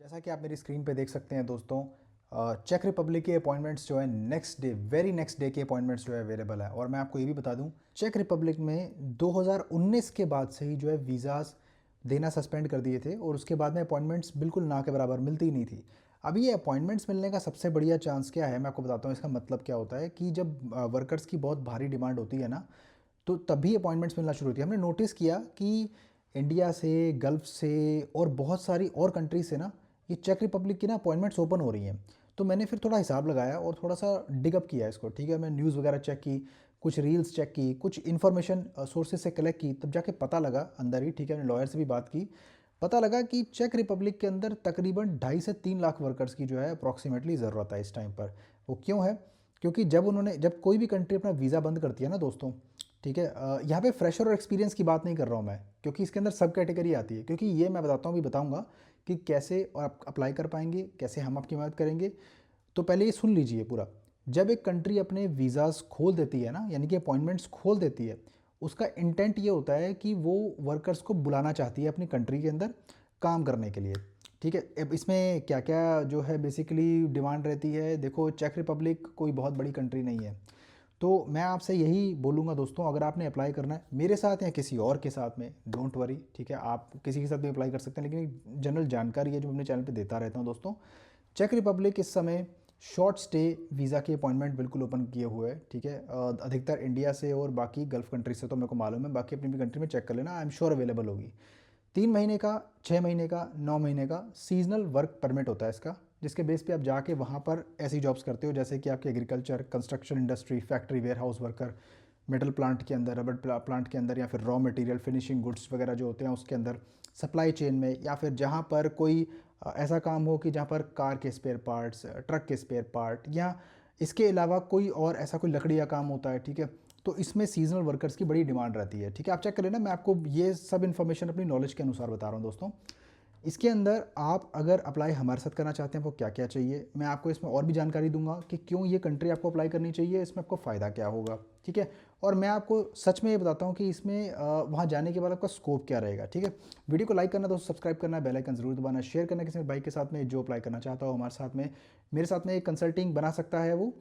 जैसा कि आप मेरी स्क्रीन पे देख सकते हैं दोस्तों, चेक रिपब्लिक के अपॉइंटमेंट्स जो है next day, very next day के अपॉइंटमेंट्स जो है अवेलेबल है। और मैं आपको ये भी बता दूं, चेक रिपब्लिक में 2019 के बाद से ही जो है वीज़ाज़ देना सस्पेंड कर दिए थे और उसके बाद में अपॉइंटमेंट्स बिल्कुल ना के बराबर मिलती ही नहीं थी। अभी ये अपॉइंटमेंट्स मिलने का सबसे बढ़िया चांस क्या है, मैं आपको बताता हूँ इसका मतलब क्या होता है कि जब वर्कर्स की बहुत भारी डिमांड होती है ना, तो तभी अपॉइंटमेंट्स मिलना शुरू होती है। हमने नोटिस किया कि इंडिया से, गल्फ़ से और बहुत सारी और कंट्री से ना ये चेक रिपब्लिक की ना अपॉइंटमेंट्स ओपन हो रही हैं। तो मैंने फिर थोड़ा हिसाब लगाया और थोड़ा सा डिगअप किया इसको, ठीक है। मैं न्यूज़ वगैरह चेक की, कुछ रील्स चेक की, कुछ इन्फॉर्मेशन सोर्सेज से कलेक्ट की, तब जाके पता लगा अंदर ही, ठीक है। मैंने लॉयर से भी बात की, पता लगा कि चेक रिपब्लिक के अंदर तकरीबन 2.5 से 3 लाख वर्कर्स की जो है अप्रॉक्सीमेटली ज़रूरत है इस टाइम पर। वो क्यों है? क्योंकि जब कोई भी कंट्री अपना वीज़ा बंद करती है ना दोस्तों, ठीक है, यहाँ पे फ्रेशर और एक्सपीरियंस की बात नहीं कर रहा हूँ मैं, क्योंकि इसके अंदर सब कैटेगरी आती है। क्योंकि ये मैं बताता हूँ, भी बताऊँगा कि कैसे आप अप्लाई कर पाएंगे, कैसे हम आपकी मदद करेंगे। तो पहले ये सुन लीजिए पूरा। जब एक कंट्री अपने वीज़ाज़ खोल देती है ना, यानी कि अपॉइंटमेंट्स खोल देती है, उसका इंटेंट ये होता है कि वो वर्कर्स को बुलाना चाहती है अपनी कंट्री के अंदर काम करने के लिए, ठीक है। अब इसमें क्या क्या जो है बेसिकली डिमांड रहती है, देखो चेक रिपब्लिक कोई बहुत बड़ी कंट्री नहीं है। तो मैं आपसे यही बोलूँगा दोस्तों, अगर आपने अप्लाई करना है मेरे साथ या किसी और के साथ में, डोंट वरी, ठीक है। आप किसी के साथ भी अप्लाई कर सकते हैं, लेकिन जनरल जानकारी है जो मैं अपने चैनल पे देता रहता हूँ दोस्तों। चेक रिपब्लिक इस समय शॉर्ट स्टे वीज़ा की अपॉइंटमेंट बिल्कुल ओपन किए हुए है, ठीक है। अधिकतर इंडिया से और बाकी गल्फ़ कंट्री से तो मेरे को मालूम है, बाकी अपनी भी कंट्री में चेक कर लेना, आई एम श्योर अवेलेबल होगी। 3 महीने का, 6 महीने का, 9 महीने का सीजनल वर्क परमिट होता है इसका, जिसके बेस पे आप जाके वहाँ पर ऐसी जॉब्स करते हो जैसे कि आपके agriculture, construction industry, factory, warehouse worker, metal plant के अंदर, रबर प्लांट के अंदर, या फिर रॉ मटेरियल फिनिशिंग गुड्स वगैरह जो होते हैं उसके अंदर, सप्लाई चेन में, या फिर जहाँ पर कोई ऐसा काम हो कि जहाँ पर कार के स्पेयर पार्ट्स, ट्रक के स्पेयर पार्ट, या इसके अलावा कोई और ऐसा कोई लकड़ी का काम होता है, ठीक है। तो इसमें सीजनल वर्कर्स की बड़ी डिमांड रहती है, ठीक है। आप चेक कर लेना, मैं आपको ये सब इन्फॉर्मेशन अपनी नॉलेज के अनुसार बता रहा हूँ दोस्तों। इसके अंदर आप अगर अप्लाई हमारे साथ करना चाहते हैं, आपको क्या क्या चाहिए, मैं आपको इसमें और भी जानकारी दूंगा कि क्यों ये कंट्री आपको अप्लाई करनी चाहिए, इसमें आपको फ़ायदा क्या होगा, ठीक है। और मैं आपको सच में ये बताता हूँ कि इसमें वहाँ जाने के बाद आपका स्कोप क्या रहेगा, ठीक है। वीडियो को लाइक करना दोस्तों, सब्सक्राइब करना, बेल आइकन जरूर दबाना, शेयर करना किसी भाई के साथ में जो अप्लाई करना चाहता हो हमारे साथ में, मेरे साथ में एक कंसल्टिंग बना सकता है वो।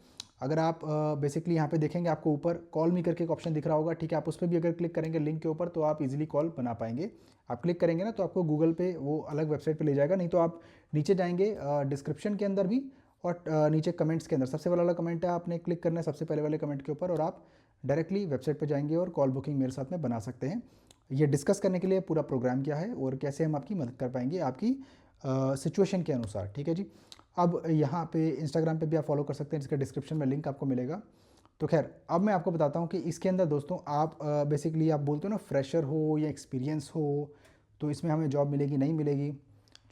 अगर आप बेसिकली यहाँ पे देखेंगे, आपको ऊपर कॉल मी करके एक ऑप्शन दिख रहा होगा, ठीक है। आप उस पर भी अगर क्लिक करेंगे लिंक के ऊपर, तो आप इजीली कॉल बना पाएंगे। आप क्लिक करेंगे ना तो आपको गूगल पे वो अलग वेबसाइट पे ले जाएगा, नहीं तो आप नीचे जाएंगे डिस्क्रिप्शन के अंदर भी, और नीचे कमेंट्स के अंदर सबसे वाला कमेंट है, आपने क्लिक करना है सबसे पहले वाले कमेंट के ऊपर, और आप डायरेक्टली वेबसाइट पे जाएंगे और कॉल बुकिंग मेरे साथ में बना सकते हैं। ये डिस्कस करने के लिए पूरा प्रोग्राम क्या है और कैसे हम आपकी मदद कर पाएंगे आपकी सिचुएशन के अनुसार, ठीक है जी। अब यहाँ पे इंस्टाग्राम पे भी आप फॉलो कर सकते हैं, जिसका डिस्क्रिप्शन में लिंक आपको मिलेगा। तो खैर, अब मैं आपको बताता हूँ कि इसके अंदर दोस्तों आप बेसिकली आप बोलते हो ना फ्रेशर हो या एक्सपीरियंस हो तो इसमें हमें जॉब मिलेगी नहीं मिलेगी।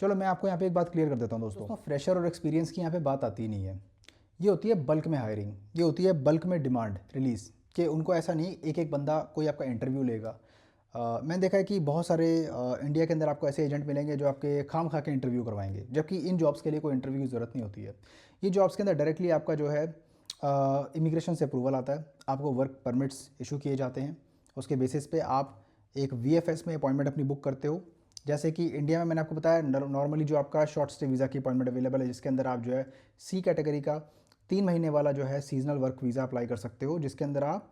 चलो मैं आपको यहाँ पे एक बात क्लियर कर देता हूँ दोस्तों, फ्रेशर और एक्सपीरियंस की यहाँ पे बात आती नहीं है। ये होती है बल्क में हायरिंग, ये होती है बल्क में डिमांड रिलीज़, कि उनको ऐसा नहीं एक एक बंदा कोई आपका इंटरव्यू लेगा। मैंने देखा है कि बहुत सारे इंडिया के अंदर आपको ऐसे एजेंट मिलेंगे जो आपके खाम खा के इंटरव्यू करवाएंगे, जबकि इन जॉब्स के लिए कोई इंटरव्यू की ज़रूरत नहीं होती है। ये जॉब्स के अंदर डायरेक्टली आपका जो है इमिग्रेशन से अप्रूवल आता है, आपको वर्क परमिट्स इशू किए जाते हैं, उसके बेसिस पे आप एक वीएफएस में अपॉइंटमेंट अपनी बुक करते हो। जैसे कि इंडिया में मैंने आपको बताया नॉर्मली जो आपका शॉर्ट स्टे वीज़ा की अपॉइंटमेंट अवेलेबल है, जिसके अंदर आप जो है सी कैटेगरी का 3 महीने वाला जो है सीजनल वर्क वीज़ा अप्लाई कर सकते हो, जिसके अंदर आप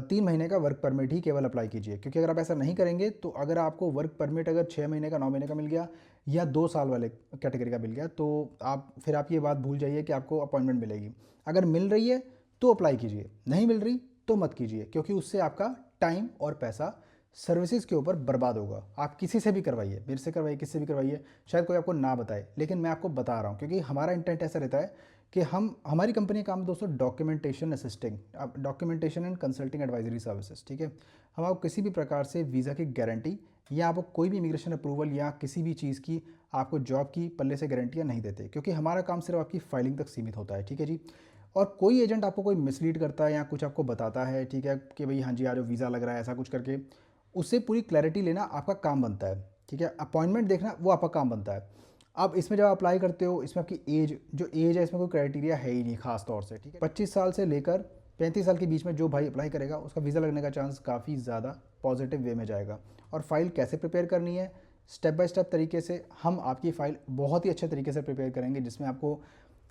3 महीने का वर्क परमिट ही केवल अप्लाई कीजिए। क्योंकि अगर आप ऐसा नहीं करेंगे तो अगर आपको वर्क परमिट अगर 6 महीने का, 9 महीने का मिल गया या 2 साल वाले कैटेगरी का मिल गया, तो आप ये बात भूल जाइए कि आपको अपॉइंटमेंट मिलेगी। अगर मिल रही है तो अप्लाई कीजिए, नहीं मिल रही तो मत कीजिए, क्योंकि उससे आपका टाइम और पैसा सर्विसेज के ऊपर बर्बाद होगा। आप किसी से भी करवाइए, मेरे से करवाइए, किससे भी करवाइए, शायद कोई आपको ना बताए, लेकिन मैं आपको बता रहा हूँ क्योंकि हमारा इंटेंट ऐसा रहता है कि हमारी कंपनी का काम दोस्तों डॉक्यूमेंटेशन असिस्टिंग, अब documentation and consulting advisory services, ठीक है। हम आपको किसी भी प्रकार से वीज़ा की गारंटी या आपको कोई भी इमिग्रेशन अप्रूवल या किसी भी चीज़ की आपको जॉब की पल्ले से गारंटियाँ नहीं देते, क्योंकि हमारा काम सिर्फ आपकी फाइलिंग तक सीमित होता है, ठीक है जी। और कोई एजेंट आपको कोई मिसलीड करता है या कुछ आपको बताता है, ठीक है, कि भाई हाँ जी आ जाओ वीज़ा लग रहा है, ऐसा कुछ करके, उससे पूरी क्लैरिटी लेना आपका काम बनता है, ठीक है। अपॉइंटमेंट देखना वो आपका काम बनता है। अब इसमें जब अप्लाई करते हो, इसमें आपकी एज है, इसमें कोई क्राइटेरिया है ही नहीं खास तौर से, ठीक है। 25 साल से लेकर 35 साल के बीच में जो भाई अप्लाई करेगा उसका वीज़ा लगने का चांस काफ़ी ज़्यादा पॉजिटिव वे में जाएगा। और फाइल कैसे प्रिपेयर करनी है, स्टेप बाय स्टेप तरीके से हम आपकी फ़ाइल बहुत ही अच्छे तरीके से प्रिपेयर करेंगे, जिसमें आपको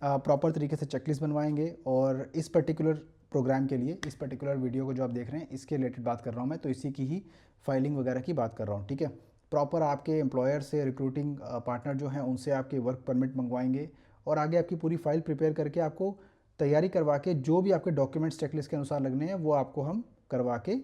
प्रॉपर तरीके से चेकलिस्ट बनवाएंगे। और इस पर्टिकुलर प्रोग्राम के लिए, इस पर्टिकुलर वीडियो को जो आप देख रहे हैं, इसके रिलेटेड बात कर रहा हूँ मैं, तो इसी की ही फाइलिंग वगैरह की बात कर रहा हूँ, ठीक है। प्रॉपर आपके एम्प्लॉयर से, रिक्रूटिंग पार्टनर जो हैं उनसे आपके वर्क परमिट मंगवाएंगे और आगे आपकी पूरी फाइल प्रिपेयर करके आपको तैयारी करवा के जो भी आपके डॉक्यूमेंट्स चेकलिस्ट के अनुसार लगने हैं वो आपको हम करवा के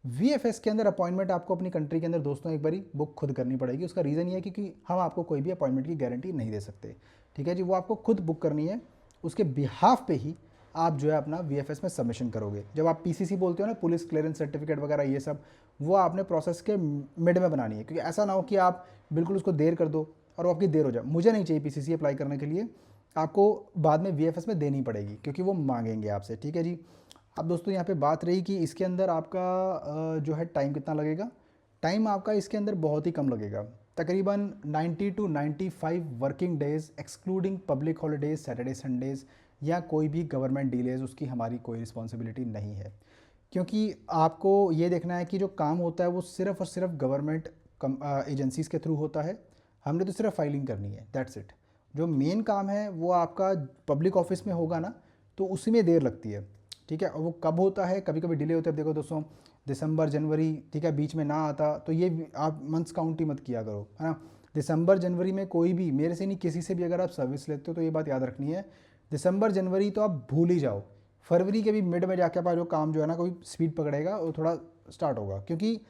वीएफएस के अंदर अपॉइंटमेंट आपको अपनी कंट्री के अंदर दोस्तों एक बारी बुक खुद करनी पड़ेगी। उसका रीज़न ये है कि हम आपको कोई भी अपॉइंटमेंट की गारंटी नहीं दे सकते, ठीक है जी। वो आपको खुद बुक करनी है, उसके बिहाफ पे ही आप जो है अपना वीएफएस में सबमिशन करोगे। जब आप पीसीसी बोलते हो ना, पुलिस क्लियरेंस सर्टिफिकेट वगैरह, ये सब वो आपने प्रोसेस के मिड में बनानी है, क्योंकि ऐसा ना हो कि आप बिल्कुल उसको देर कर दो और वो आपकी देर हो जाए। मुझे नहीं चाहिए पीसीसी अप्लाई करने के लिए, आपको बाद में वीएफएस में देनी पड़ेगी क्योंकि वो मांगेंगे आपसे, ठीक है जी। अब दोस्तों यहाँ पे बात रही कि इसके अंदर आपका जो है टाइम कितना लगेगा। टाइम आपका इसके अंदर बहुत ही कम लगेगा, तकरीबन 90 to 95 working days excluding public holidays, Saturday Sundays या कोई भी गवर्नमेंट डिलेज, उसकी हमारी कोई रिस्पॉन्सिबिलिटी नहीं है। क्योंकि आपको ये देखना है कि जो काम होता है वो सिर्फ़ और सिर्फ गवर्नमेंट एजेंसीज़ के थ्रू होता है। हमने तो सिर्फ फाइलिंग करनी है, दैट्स इट। जो मेन काम है वो आपका पब्लिक ऑफिस में होगा ना, तो उसी में देर लगती है, ठीक है। और वो कब होता है, कभी कभी डिले होता है। देखो दोस्तों, दिसंबर जनवरी, ठीक है, बीच में ना आता तो ये आप मंथ्स काउंट ही मत किया करो, है ना। दिसंबर जनवरी में कोई भी, मेरे से नहीं किसी से भी अगर आप सर्विस लेते हो तो ये बात याद रखनी है, दिसंबर जनवरी तो आप भूल ही जाओ। फरवरी के भी मिड में जाके आप जो काम जो है ना कोई स्पीड पकड़ेगा वो थोड़ा स्टार्ट होगा, क्योंकि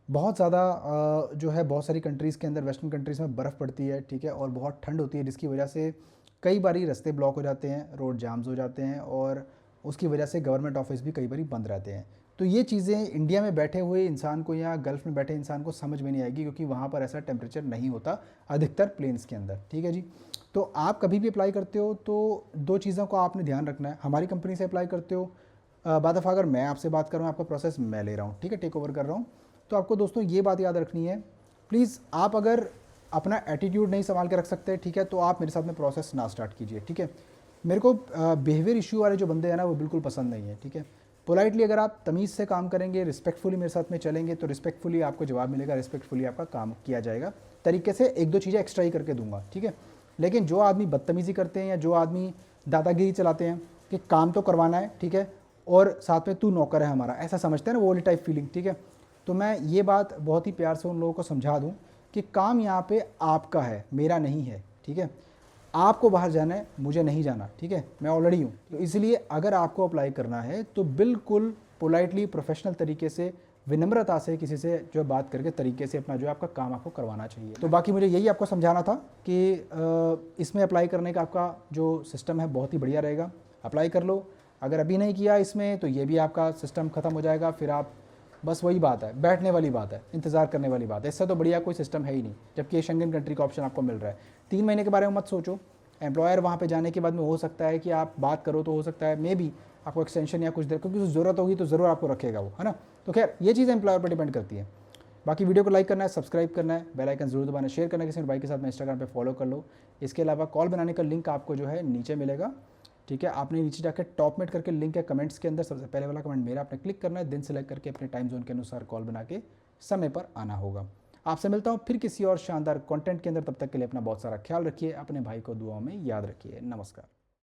बहुत ज़्यादा जो है बहुत सारी कंट्रीज़ के अंदर, वेस्टर्न कंट्रीज़ में बर्फ़ पड़ती है, ठीक है, और बहुत ठंड होती है, जिसकी वजह से कई बारी रास्ते ब्लॉक हो जाते हैं, रोड जाम्स हो जाते हैं और उसकी वजह से गवर्नमेंट ऑफिस भी कई बारी बंद रहते हैं। तो ये चीज़ें इंडिया में बैठे हुए इंसान को या गल्फ़ में बैठे इंसान को समझ में नहीं आएगी, क्योंकि वहाँ पर ऐसा टेम्परेचर नहीं होता अधिकतर प्लेन्स के अंदर, ठीक है जी। तो आप कभी भी अप्लाई करते हो तो दो चीज़ों को आपने ध्यान रखना है। हमारी कंपनी से अप्लाई करते हो, बाद दफ़ा अगर मैं आपसे बात कर रहा हूँ, आपका प्रोसेस मैं ले रहा हूँ, ठीक है, टेक ओवर कर रहा हूँ, तो आपको दोस्तों ये बात याद रखनी है, प्लीज़ आप अगर अपना एटीट्यूड नहीं संभाल के रख सकते, ठीक है, तो आप मेरे साथ में प्रोसेस ना स्टार्ट कीजिए, ठीक है। मेरे को बिहेवियर इशू वाले जो बंदे हैं ना वो बिल्कुल पसंद नहीं है, ठीक है। पोलाइटली अगर आप तमीज़ से काम करेंगे, रिस्पेक्टफुली मेरे साथ में चलेंगे, तो रिस्पेक्टफुली आपको जवाब मिलेगा, रिस्पेक्टफुली आपका काम किया जाएगा। तरीके से एक दो चीज़ें एक्स्ट्रा ही करके दूंगा, ठीक है। लेकिन जो आदमी बदतमीज़ी करते हैं या जो आदमी दादागिरी चलाते हैं कि काम तो करवाना है, ठीक है, और साथ में तू नौकर है हमारा, ऐसा समझते हैं ना, वो वाली टाइप फीलिंग, ठीक है। तो मैं ये बात बहुत ही प्यार से उन लोगों को समझा दूं कि काम यहाँ पे आपका है, मेरा नहीं है, ठीक है। आपको बाहर जाना है, मुझे नहीं जाना, ठीक है, मैं ऑलरेडी हूँ। तो इसलिए अगर आपको अप्लाई करना है तो बिल्कुल पोलाइटली, प्रोफेशनल तरीके से, विनम्रता से किसी से जो बात करके तरीके से अपना जो है आपका काम आपको करवाना चाहिए। तो बाकी मुझे यही आपको समझाना था कि इसमें अप्लाई करने का आपका जो सिस्टम है बहुत ही बढ़िया रहेगा, अप्लाई कर लो। अगर अभी नहीं किया इसमें तो ये भी आपका सिस्टम ख़त्म हो जाएगा, फिर आप बस वही बात है, बैठने वाली बात है, इंतज़ार करने वाली बात है। इससे तो बढ़िया कोई सिस्टम है ही नहीं, जबकि ये शेंगन कंट्री का ऑप्शन आपको मिल रहा है। 3 महीने के बारे में मत सोचो, एम्प्लॉयर वहाँ पे जाने के बाद में हो सकता है कि आप बात करो तो हो सकता है मे बी आपको एक्सटेंशन या कुछ देर, क्योंकि ज़रूरत होगी तो ज़रूर आपको रखेगा वो, है ना। तो खैर ये चीज़ एम्प्लॉयर पर डिपेंड करती है। बाकी वीडियो को लाइक करना है, सब्सक्राइब करना है, बेल आइकन जरूर दबाना, शेयर करना है किसी भाई के साथ में, इंस्टाग्राम पे फॉलो कर लो। इसके अलावा कॉल बनाने का लिंक आपको जो है नीचे मिलेगा, ठीक है। आपने नीचे जाकर टॉप मेट करके लिंक है कमेंट्स के अंदर, सबसे पहले वाला कमेंट मेरा आपने क्लिक करना है, दिन सेलेक्ट करके अपने टाइम जोन के अनुसार कॉल बना के समय पर आना होगा। आपसे मिलता हूँ फिर किसी और शानदार कंटेंट के अंदर, तब तक के लिए अपना बहुत सारा ख्याल रखिए, अपने भाई को दुआओं में याद रखिए। नमस्कार।